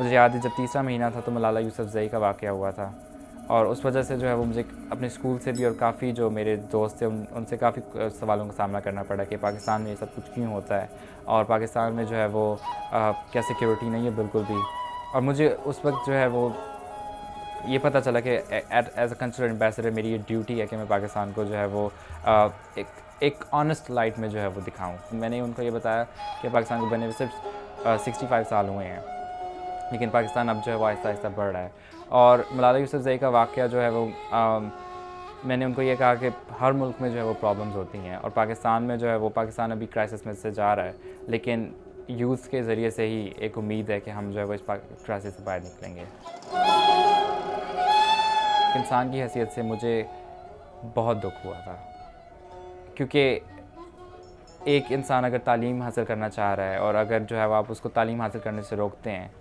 मुझे याद है जब तीसरा महीना था तो मलाला यूसुफ़ज़ई का वाक़या हुआ था और उस वजह से जो है वो मुझे अपने स्कूल से भी और काफ़ी जो मेरे दोस्त थे उनसे काफ़ी सवालों का सामना करना पड़ा कि पाकिस्तान में ये सब कुछ क्यों होता है और पाकिस्तान में जो है वो क्या सिक्योरिटी नहीं है बिल्कुल भी। और मुझे उस वक्त जो है वो ये पता चला कि एज़ अ कल्चरल एम्बेसडर मेरी ये ड्यूटी है कि मैं पाकिस्तान को जो है वो एक ऑनेस्ट लाइट में जो है वो दिखाऊं। मैंने उनको ये बताया कि पाकिस्तान को बने हुए सिर्फ 65 साल हुए हैं, लेकिन पाकिस्तान अब जो है वो आहिस्ता आहिस्ता बढ़ रहा है। और मलाला यूसुफ़ज़ई का वाक़या जो है वो मैंने उनको ये कहा कि हर मुल्क में जो है वो प्रॉब्लम्स होती हैं और पाकिस्तान में जो है वो पाकिस्तान अभी क्राइसिस में से जा रहा है, लेकिन यूथ के ज़रिए से ही एक उम्मीद है कि हम जो है वो इस क्राइसिस से बाहर निकलेंगे। इंसान की हैसियत से मुझे बहुत दुख हुआ था, क्योंकि एक इंसान अगर तालीम हासिल करना चाह रहा है और अगर जो है वो आप उसको तालीम हासिल करने से रोकते हैं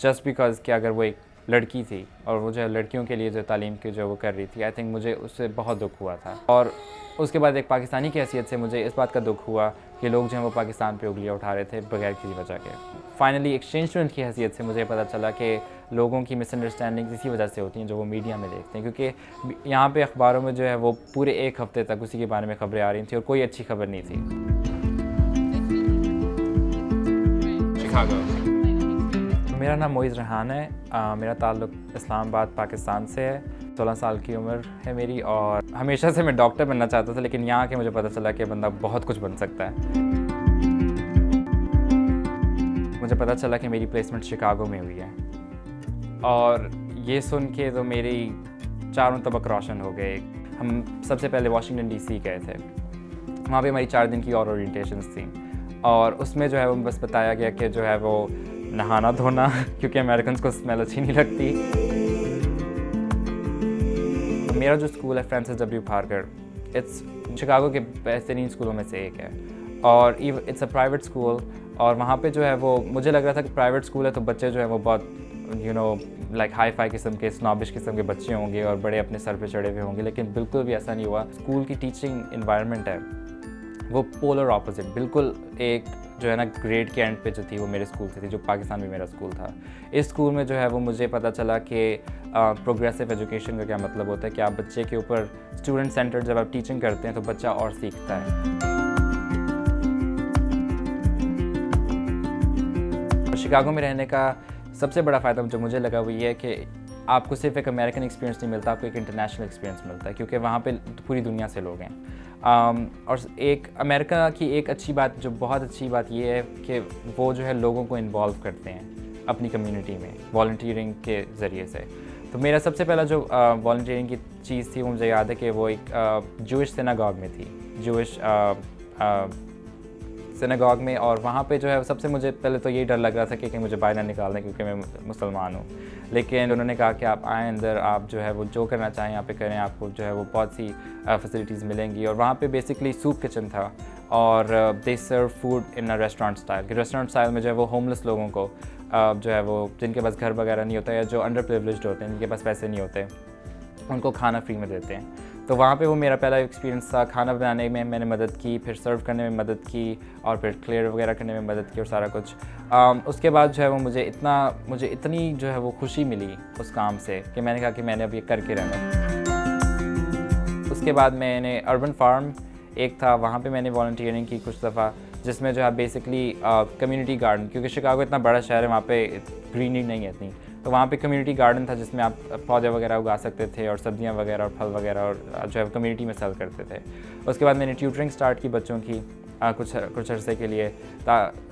जस्ट बिकॉज़ कि अगर वो एक लड़की थी और वो जो है लड़कियों के लिए जो तालीम की जो वो कर रही थी, आई थिंक मुझे उससे बहुत दुख हुआ था। और उसके बाद एक पाकिस्तानी की हैसियत से मुझे इस बात का दुख हुआ कि लोग जो हैं वो पाकिस्तान पे उंगलियां उठा रहे थे बगैर किसी वजह के। फाइनली एक्सचेंज स्टूडेंट की हैसियत से मुझे पता चला कि लोगों की मिसअंडरस्टैंडिंग इसी वजह से होती हैं जो वो मीडिया में देखते हैं, क्योंकि यहाँ पे अखबारों में जो है वो पूरे एक हफ़्ते तक उसी के बारे में खबरें आ रही थी और कोई अच्छी खबर नहीं थी। शिकागो। मेरा नाम मोइज़ रेहान है। मेरा ताल्लुक़ इस्लामाबाद पाकिस्तान से है। 16 साल की उम्र है मेरी और हमेशा से मैं डॉक्टर बनना चाहता था, लेकिन यहाँ आके मुझे पता चला कि बंदा बहुत कुछ बन सकता है। मुझे पता चला कि मेरी प्लेसमेंट शिकागो में हुई है और ये सुन के तो मेरी चारों तबक रोशन हो गए। हम सबसे पहले वाशिंगटन DC गए थे। वहाँ पे हमारी 4 दिन की और ओरिएंटेशंस थी और उसमें जो है वो बस बताया गया कि जो है वो नहाना धोना क्योंकि अमेरिकन को स्मेल अच्छी नहीं लगती। मेरा जो स्कूल है Francis W. Parker, it's Chicago के बेहतरीन स्कूलों में से एक है और इट्स अ प्राइवेट स्कूल। और वहाँ पे जो है वो मुझे लग रहा था कि प्राइवेट स्कूल है तो बच्चे जो है वो बहुत लाइक हाई फाई किस्म के स्नॉबिश किस्म के बच्चे होंगे और बड़े अपने सर पे चढ़े हुए होंगे, लेकिन बिल्कुल भी ऐसा नहीं हुआ। स्कूल की टीचिंग इन्वायरमेंट है वो पोलर ऑपोजिट, बिल्कुल एक जो है ना ग्रेड के एंड पे जो थी वो मेरे स्कूल से थी, जो पाकिस्तान में मेरा स्कूल था। इस स्कूल में जो है वो मुझे पता चला कि प्रोग्रेसिव एजुकेशन का क्या मतलब होता है कि आप बच्चे के ऊपर स्टूडेंट सेंटर जब आप टीचिंग करते हैं तो बच्चा और सीखता है। शिकागो में रहने का सबसे बड़ा फ़ायदा जो मुझे लगा वो ये है कि आपको सिर्फ एक अमेरिकन एक्सपीरियंस नहीं मिलता, आपको एक इंटरनेशनल एक्सपीरियंस मिलता है, क्योंकि वहाँ पे पूरी दुनिया से लोग हैं। और एक अमेरिका की एक अच्छी बात, जो बहुत अच्छी बात ये है कि वो जो है लोगों को इन्वॉल्व करते हैं अपनी कम्युनिटी में वॉलंटियरिंग के ज़रिए से। तो मेरा सबसे पहला जो वॉलंटियरिंग की चीज़ थी वो मुझे याद है कि वो एक जूइश सिनागॉग में थी, जूइश सिनागॉग में। और वहाँ पे जो है सबसे मुझे पहले तो यही डर लग रहा था कि मुझे बाहर ना निकाल दें क्योंकि मैं मुसलमान हूँ, लेकिन उन्होंने कहा कि आप आएँ अंदर, आप जो है वो जो करना चाहें यहाँ पे करें, आपको जो है वो बहुत सी फैसिलिटीज़ मिलेंगी। और वहाँ पे बेसिकली सूप किचन था और they serve food in a restaurant style. कि रेस्टोरेंट स्टाइल में जो है वो होमलेस लोगों को जो है वो जिनके पास घर वगैरह नहीं होता या जो अंडर प्रिविलेज्ड होते हैं, जिनके पास पैसे नहीं होते, उनको खाना फ्री में देते हैं। तो वहाँ पे वो मेरा पहला एक्सपीरियंस था। खाना बनाने में मैंने मदद की, फिर सर्व करने में मदद की और फिर क्लियर वगैरह करने में मदद की और सारा कुछ। उसके बाद जो है वो मुझे इतनी जो है वो खुशी मिली उस काम से कि मैंने कहा कि मैंने अब ये करके रहना। उसके बाद मैंने अर्बन फार्म एक था, वहाँ पे मैंने वॉलंटियरिंग की कुछ दफ़ा, जिसमें जो है बेसिकली कम्युनिटी गार्डन, क्योंकि शिकागो इतना बड़ा शहर है, वहाँ पे ग्रीनरी नहीं है इतनी, तो वहाँ पे कम्युनिटी गार्डन था जिसमें आप पौधे वगैरह उगा सकते थे और सब्जियाँ वगैरह और फल वगैरह और जो है कम्युनिटी में सेल करते थे। उसके बाद मैंने ट्यूटरिंग स्टार्ट की बच्चों की कुछ अरसे के लिए,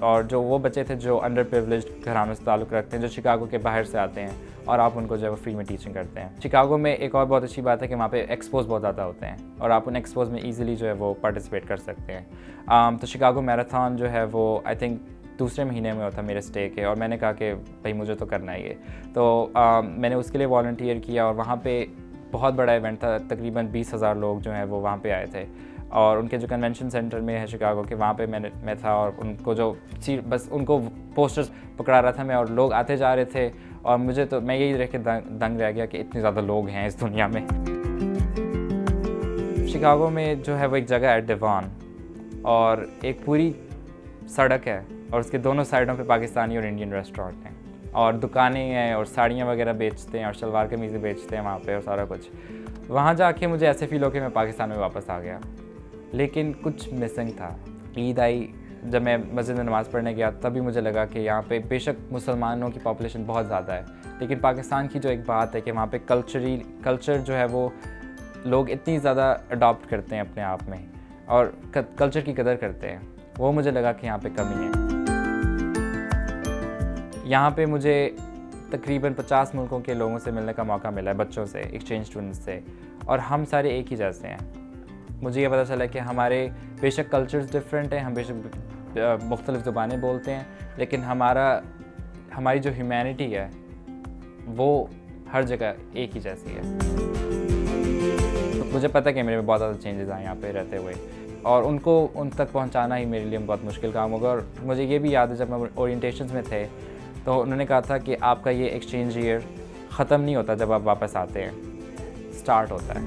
और जो वो बच्चे थे जो अंडर प्रिविलेज्ड घरानों से ताल्लुक़ रखते हैं, जो शिकागो के बाहर से आते हैं, और आप उनको जो है वो फ्री में टीचिंग करते हैं। शिकागो में एक और बहुत अच्छी बात है कि वहाँ पे एक्सपोज बहुत ज़्यादा होते हैं और आप उन एक्सपोज में ईज़िली जो है वो पार्टिसिपेट कर सकते हैं। तो शिकागो मैराथन जो है वो आई थिंक दूसरे महीने में होता मेरे स्टे के, और मैंने कहा कि भाई मुझे तो करना ही है। तो मैंने उसके लिए वॉलंटियर किया और वहाँ पे बहुत बड़ा इवेंट था, तकरीबन 20,000 लोग जो हैं वो वहाँ पे आए थे। और उनके जो कन्वेंशन सेंटर में है शिकागो के, वहाँ पे मैं था और उनको जो बस उनको पोस्टर्स पकड़ा रहा था मैं, और लोग आते जा रहे थे और मैं यही देख के दंग रह गया कि इतने ज़्यादा लोग हैं इस दुनिया में। शिकागो में जो है वो एक जगह है डेवान, और एक पूरी सड़क है और उसके दोनों साइडों पे पाकिस्तानी और इंडियन रेस्टोरेंट हैं। और दुकानें हैं और साड़ियाँ वगैरह बेचते हैं और शलवार कमीज़ें बेचते हैं वहाँ पे और सारा कुछ। वहाँ जाके मुझे ऐसे फ़ील हो कि मैं पाकिस्तान में वापस आ गया, लेकिन कुछ मिसिंग था। ईद आई, जब मैं मस्जिद में नमाज़ पढ़ने गया तभी मुझे लगा कि यहाँ पे बेशक मुसलमानों की पॉपुलेशन बहुत ज़्यादा है, लेकिन पाकिस्तान की जो एक बात है कि वहाँ पे कल्चर जो है वो लोग इतनी ज़्यादा अडॉप्ट करते हैं अपने आप में और कल्चर की कदर करते हैं, वो मुझे लगा कि यहाँ पे कमी है। यहाँ पे मुझे तकरीबन 50 मुल्कों के लोगों से मिलने का मौका मिला है, बच्चों से, एक्सचेंज स्टूडेंट्स से, और हम सारे एक ही जैसे हैं। मुझे ये पता चला कि हमारे बेशक कल्चर्स डिफरेंट हैं, हम बेशक मुख्तलिफ़ ज़ुबानें बोलते हैं, लेकिन हमारी जो ह्यूमैनिटी है वो हर जगह एक ही जैसी है। तो मुझे पता है कि मेरे में बहुत ज़्यादा चेंजेस आए यहाँ पे रहते हुए, और उनको उन तक पहुँचाना ही मेरे लिए बहुत मुश्किल काम होगा। और मुझे ये भी याद है, जब हम ओरिएंटेशंस में थे तो उन्होंने कहा था कि आपका ये एक्सचेंज ईयर ख़त्म नहीं होता जब आप वापस आते हैं, स्टार्ट होता है।